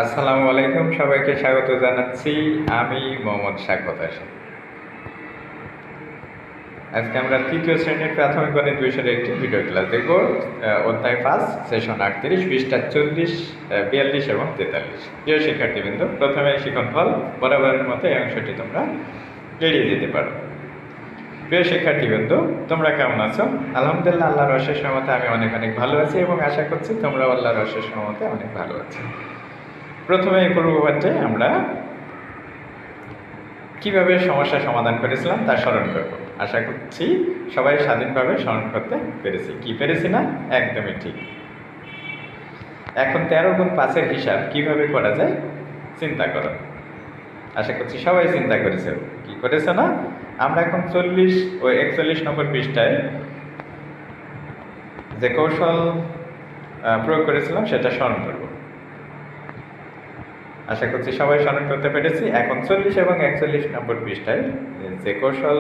আসসালামু আলাইকুম, সবাইকে স্বাগত জানাচ্ছি। আমি মোহাম্মদ শাকত হাসান। আজকে আমরা তৃতীয় শ্রেণীর প্রাথমিক গণিত বিষয়ের একটি ভিডিও ক্লাস দেখব। অধ্যায় 5, সেশন 38, পৃষ্ঠা 40, 42 এবং 43। প্রিয় শিক্ষার্থীবৃন্দ, প্রথমে শিক্ষণফল বরাবরের মতো এই অংশটি তোমরা এড়িয়ে যেতে পারো। প্রিয় শিক্ষার্থীবৃন্দ, তোমরা কেমন আছো? আলহামদুলিল্লাহ, আল্লাহর অশেষ রহমতে আমি অনেক অনেক ভালো আছি এবং আশা করছি তোমরাও আল্লাহর অশেষ রহমতে অনেক ভালো আছো। প্রথমে এই পূর্বপাঠে আমরা কিভাবে সমস্যা সমাধান করেছিলাম তা স্মরণ করব। আশা করছি সবাই স্বাধীনভাবে স্মরণ করতে পেরেছি। কি পেরেছি না? একদমই ঠিক। এখন 13 গুণ 5-এর হিসাব কিভাবে করা যায় চিন্তা করো। আশা করছি সবাই চিন্তা করেছে। কি করেছে না? আমরা এখন 40 ও 41 নম্বর পৃষ্ঠায় যে কৌশল প্রয়োগ করেছিলাম সেটা স্মরণ করব। আশা করছি সবাই স্মরণ করতে পেরেছি। এখন 40 এবং 41 নম্বর পৃষ্ঠায় যে কৌশল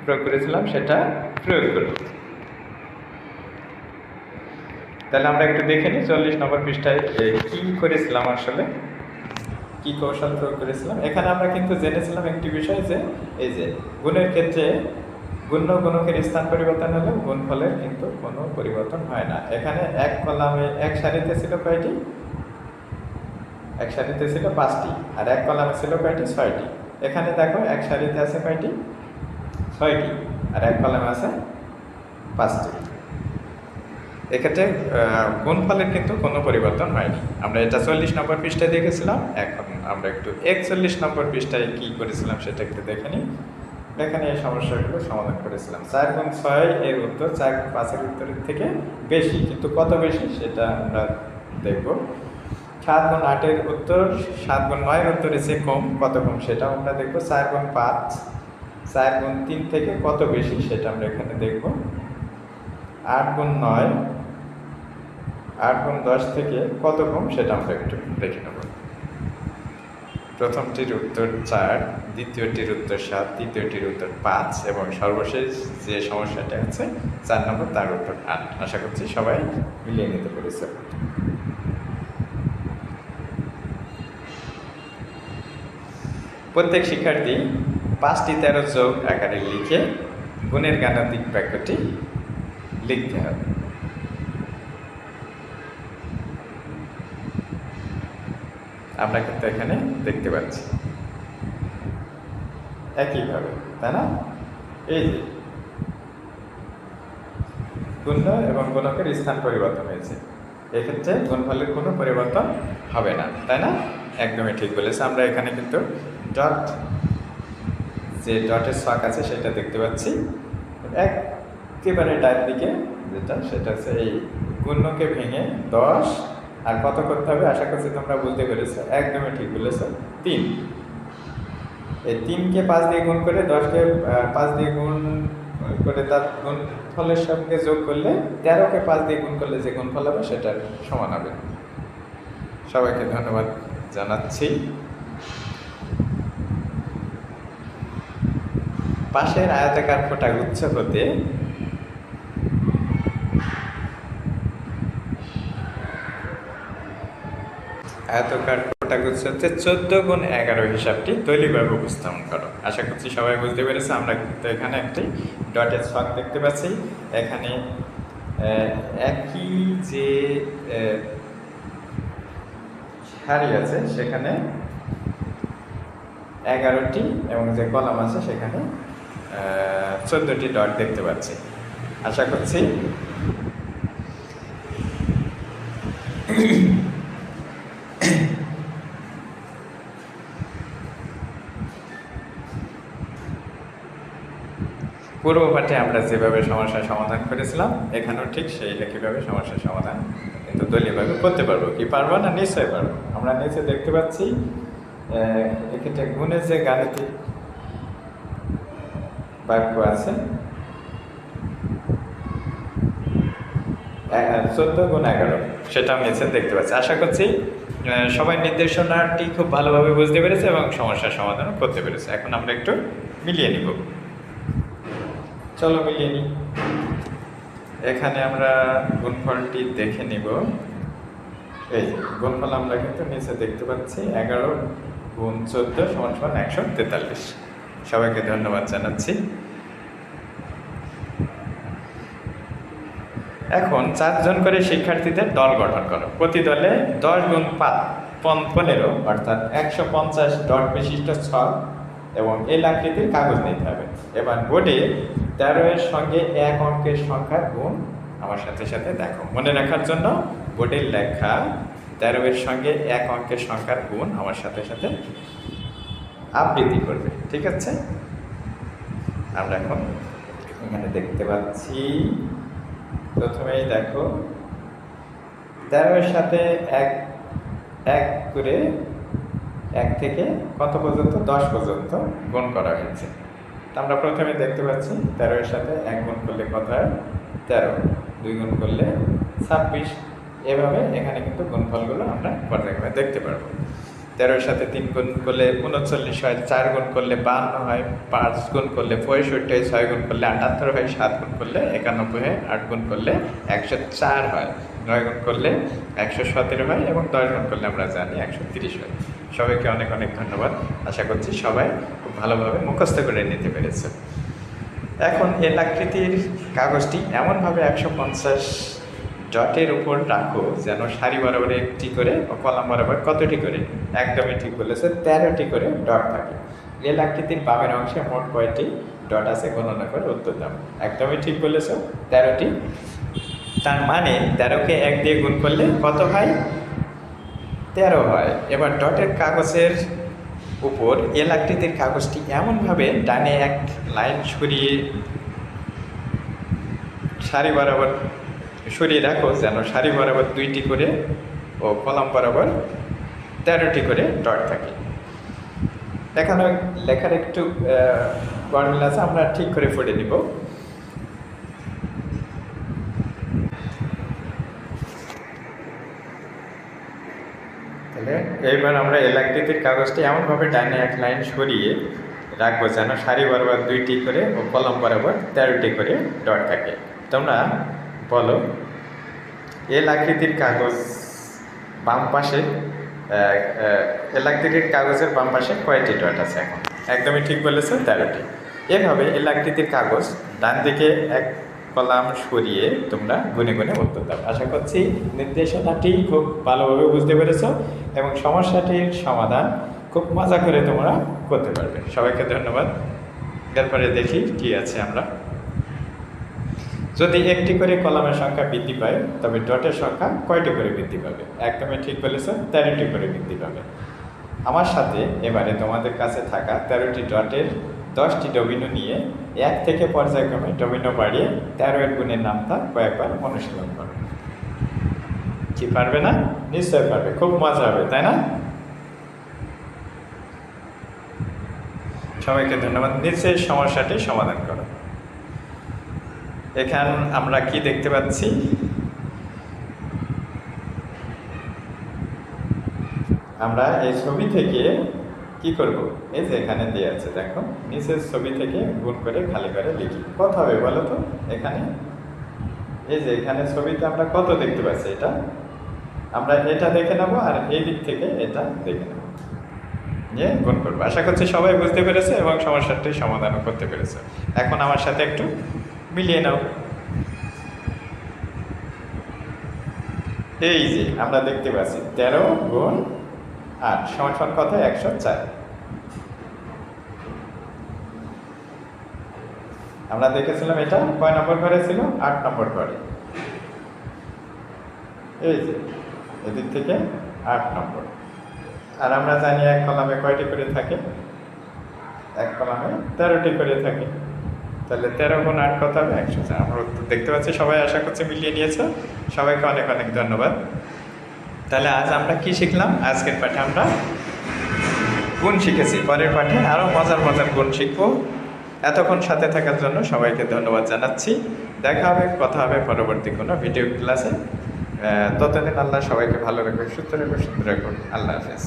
প্রয়োগ করেছিলাম সেটা প্রয়োগ করব। তাহলে আমরা একটু দেখে নিই 40 নম্বর পৃষ্ঠায় কি করেছিলাম, আসলে কি কৌশল প্রয়োগ করেছিলাম। এখানে আমরা কিন্তু জেনেছিলাম একটি বিষয়, যে এই যে গুণের ক্ষেত্রে গুণ্য গুণকের স্থান পরিবর্তন হলে গুণফলের কিন্তু কোনো পরিবর্তন হয় না। এখানে এক কলামে এক সারিতে ছিল কয়টি? এক সারিতে ছিল 5টি, আর এক কলামে ছিল কয়টি? 6টি। এখানে দেখো এক সারিতে আছে কয়টি? 6টি, আর এক কলামে আছে 5টি। এক্ষেত্রে গুণফলের কিন্তু কোনো পরিবর্তন হয়নি। আমরা এটা 40 নম্বর পৃষ্ঠায় দেখেছিলাম। এখন আমরা একটু 41 নম্বর পৃষ্ঠায় কী করেছিলাম সেটা একটু দেখে নিই। এখানে এই সমস্যাগুলো সমাধান করেছিলাম। 4 গুণ 6 এর উত্তর 4 গুণ 5-এর উত্তরের থেকে বেশি, কিন্তু কত বেশি সেটা আমরা দেখব। 7 গুণ 8-এর উত্তর 7 গুণ 9-এর উত্তরের চেয়ে কম, কত কম সেটাও আমরা দেখব। 4 গুণ 5 4 গুণ 3 থেকে কত বেশি সেটা আমরা এখানে দেখব। 8 গুণ 9 8 গুণ 10 থেকে কত কম সেটা আমরা একটু দেখে নেব। প্রথমটির উত্তর 4, দ্বিতীয়টির উত্তর 7, তৃতীয়টির উত্তর 5 এবং সর্বশেষ যে সমস্যাটা আছে 4 নম্বর, তার উত্তর 8। আশা করছি সবাই মিলিয়ে নিতে পেরেছে। প্রত্যেক শিক্ষার্থী 5টি 13 যোগ আকারে লিখে গুণের গাণিতিক বাক্যটি লিখতে হবে। আমরা কিন্তু এখানে দেখতে পাচ্ছি একইভাবে, তাই না? এই যে গুণ্য এবং গুণকের স্থান পরিবর্তন হয়েছে, এক্ষেত্রে গুণফলের কোনো পরিবর্তন হবে না, তাই না? একদমই ঠিক বলেছে। আমরা এখানে কিন্তু ডট, যে ডটের ছক আছে সেটা দেখতে পাচ্ছি একেবারে ডান দিকে, যেটা সেটা হচ্ছে এই গুণ্যকে ভেঙে 10 আর কত করতে হবে আশা করছি তোমরা বুঝতে পেরেছো। একদমই ঠিক বলেছো, 3। এই 3কে 5 দিয়ে গুণ করে 10কে 5 দিয়ে গুণ করে তার গুণফলের সঙ্গে যোগ করলে 13কে 5 দিয়ে গুণ করলে যে গুণফল হবে সেটার সমান হবে। সবাইকে ধন্যবাদ জানাচ্ছি। পাশের আয়তাকার ফোঁটা গুচ্ছ হতে আয়তাকার ফোঁটা গুচ্ছ হতে 14 গুণ 11 হিসাবটি তৈরিভাবে উপস্থাপন করো। আশা করছি সবাই বুঝতে পেরেছে। আমরা কিন্তু এখানে একটি ডটের ছক দেখতে পাচ্ছি। এখানে একই যে সারি আছে সেখানে 11টি এবং যে কলাম আছে সেখানে 14টি ডট দেখতে পাচ্ছি। আশা করছি পূর্ব পাঠে আমরা যেভাবে সমস্যার সমাধান করেছিলাম এখানেও ঠিক সেই একইভাবে সমস্যার সমাধান কিন্তু দলীয়ভাবে করতে পারবো। কি পারবো না? নিশ্চয়ই পারবো। আমরা নিচে দেখতে পাচ্ছি এক্ষেত্রে গুণের যে গাণিতিক বাক্য আছে 14 গুণ 11, সেটাও নিচে দেখতে পাচ্ছি। আশা করছি সবাই নির্দেশনাটি খুব ভালোভাবে বুঝতে পেরেছে এবং সমস্যার সমাধানও করতে পেরেছে। এখন আমরা একটু মিলিয়ে নিব। চলো মিলিয়ে নিই। এখানে আমরা গুণফলটি দেখে নিব। এই যে গুণফল আমরা কিন্তু নিচে দেখতে পাচ্ছি 11 গুণ 14 সমান সমান 143। সবাইকে ধন্যবাদ জানাচ্ছি। এখন 4 জন করে শিক্ষার্থীদের দল গঠন করো। প্রতি দলে 10 গুণ 15 অর্থাৎ 150 ডট বিশিষ্ট ছক এবং এল আকৃতির কাগজ নিতে হবে। এবার বোর্ডে 13 এর সঙ্গে 1 অঙ্কের সংখ্যার গুণ আমার সাথে সাথে দেখো। মনে রাখার জন্য বোর্ডের লেখা 13 এর সঙ্গে 1 অঙ্কের সংখ্যার গুণ আমার সাথে সাথে আবৃত্তি করবে, ঠিক আছে? আমরা এখন এখানে দেখতে পাচ্ছি, প্রথমেই দেখো 13 এর সাথে 1 করে 1 থেকে কত পর্যন্ত 10 পর্যন্ত গুণ করা হয়েছে। আমরা প্রথমে দেখতে পাচ্ছি 13 এর সাথে 1 গুণ করলে কত হয়? 13, 2 গুণ করলে 26। এভাবে এখানে কিন্তু গুণফলগুলো আমরা পর্যায়ক্রমে দেখতে পারবো। 13 এর সাথে 3 গুণ করলে 39 হয়, 4 গুণ করলে 52 হয়, 5 গুণ করলে 65 হয়, 6 গুণ করলে 78 হয়, 7 গুণ করলে 91 হয়, 8 গুণ করলে 104 হয়, 9 গুণ করলে 117 হয় এবং 10 গুণ করলে আমরা জানি 130 হয়। সবাইকে অনেক অনেক ধন্যবাদ। আশা করছি সবাই খুব ভালোভাবে মুখস্থ করে নিতে পেরেছে। এখন এল আকৃতির কাগজটি এমনভাবে 150 ডটের উপর রাখো যেন সারি বরাবর একটি করে ও কলাম বরাবর কতটি করে? একদমই ঠিক বলেছে, 13টি করে ডট থাকে। এল আকৃতির বামের অংশে মোট কয়টি ডট আছে গণনা করে উত্তর দাও। একদমই ঠিক বলেছ, 13টি। তার মানে 13কে 1 দিয়ে গুণ করলে কত হয়? 13 হয়। এবার ডটের কাগজের উপর এল আকৃতির কাগজটি এমনভাবে ডানে 1 লাইন সরিয়ে সারি বরাবর সরিয়ে রাখো যেন সারি বরাবর 2টি করে ও কলাম বরাবর 13টি করে ডট থাকে। এখানে লেখার একটু গরমিল আছে, আমরা ঠিক করে পড়ে নিব। তাহলে এইবার আমরা এল আকৃতির কাগজটি এমনভাবে ডাইনে 1 লাইন সরিয়ে রাখবো যেন সারি বরাবর 2টি করে ও কলাম বরাবর 13টি করে ডট থাকে। তোমরা বলো, এল আকৃতির কাগজ বাম পাশে এল আকৃতির কাগজের বাম পাশে কয়টি ডট আছে? এখন একদমই ঠিক বলেছে, 13টি। এভাবে এল আকৃতির কাগজ ডান দিকে 1 কলাম সরিয়ে তোমরা গুনে গুনে উত্তর দাও। আশা করছি নির্দেশনাটি খুব ভালোভাবে বুঝতে পেরেছ এবং সমস্যাটির সমাধান খুব মজা করে তোমরা করতে পারবে। সবাইকে ধন্যবাদ। এরপরে দেখি কি আছে আমরা। যদি 1টি করে কলামের সংখ্যা বৃদ্ধি পায় তবে ডটের সংখ্যা কয়টি করে বৃদ্ধি পাবে? একদমই ঠিক বলেছ, 13টি করে বৃদ্ধি পাবে। আমার সাথে এবারে তোমাদের কাছে থাকা 13টি ডটের 10টি ডমিনো নিয়ে 1 থেকে পর্যায়ক্রমে ডমিনো বাড়িয়ে 13 এর গুণের নামটা কয়েকবার অনুশীলন করো। কি পারবে না? নিশ্চয় পারবে, খুব মজা হবে, তাই না? সবাইকে ধন্যবাদ। নিচের সমস্যাটি সমাধান করো। এখান আমরা কি দেখতে পাচ্ছি? আমরা এই ছবি থেকে কি করব? এই যে এখানে দেওয়া আছে, দেখো নিচের ছবি থেকে গুণ করে খালি করে লিখি। কত হবে বলো তো? এখানে এই যে এখানে ছবিতে আমরা কত দেখতে পাচ্ছি, এটা আমরা এটা দেখে নেবো আর এই দিক থেকে এটা দেখে নেবো, নিয়ে গুণ করবো। আশা করছি সবাই বুঝতে পেরেছে এবং সমস্যাটি সমাধানও করতে পেরেছে। এখন আমার সাথে একটু মিলিয়ে নাও। এই যে আমরা দেখতে পাচ্ছি 13 গুণ 8 সমান সমান কত? 104। আমরা দেখেছিলাম এটা কয় নম্বর ঘরে ছিল? 8 নম্বর ঘরে। এই যে এদিক থেকে 8 নম্বর। আর আমরা জানি 1 কলামে কয়টি করে থাকে? 1 কলামে 13টি করে থাকে। তাহলে 13 গুণ 8 কত হবে? 104। আমরা দেখতে পাচ্ছি সবাই আশা করছি মিলিয়ে নিয়েছে। সবাইকে অনেক অনেক ধন্যবাদ। তাহলে আজ আমরা কি শিখলাম? আজকের পাঠে আমরা গুণ শিখেছি। পরের পাঠে আরও মজার মজার গুণ শিখবো। এতক্ষণ সাথে থাকার জন্য সবাইকে ধন্যবাদ জানাচ্ছি। দেখা হবে, কথা হবে পরবর্তী কোনো ভিডিও ক্লাসে। ততদিন আল্লাহ সবাইকে ভালো রাখুন, সুস্থ রাখুন, সুন্দর রাখুন। আল্লাহ হাফেজ।